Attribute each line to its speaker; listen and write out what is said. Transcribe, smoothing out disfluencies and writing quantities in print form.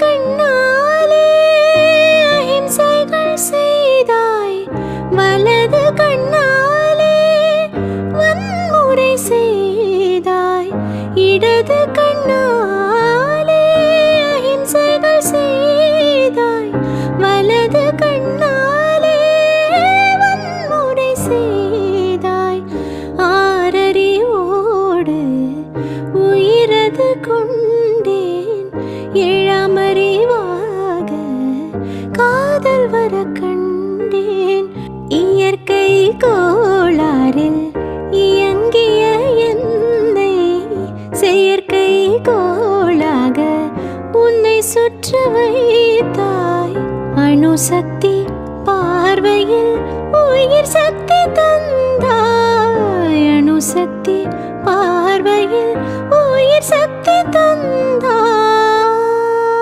Speaker 1: கண்ணாலே அஹிம்சைகள் செய்தாய், வலது கண்ணாலே வன்முறை செய்தாய், இடது கண்ணாலே அஹிம்சைகள் செய்தாய், வலது கண்ணாலே வன்முறை செய்தாய். ஆறறிவோடு உயிரது கொண்டேன், ஏழாமறிவாக காதல் வர கண்டேன். இயற்கை கோளாறில் இயங்கிய என்னை செயற்கை கோளாக உன்னை சுற்ற வைத்தாய். அணுசக்தி பார்வையில் உயிர் சக்தி தந்தாய், அணுசக்தி பார்வையில் உயிர் சக்தி தந்தாய்.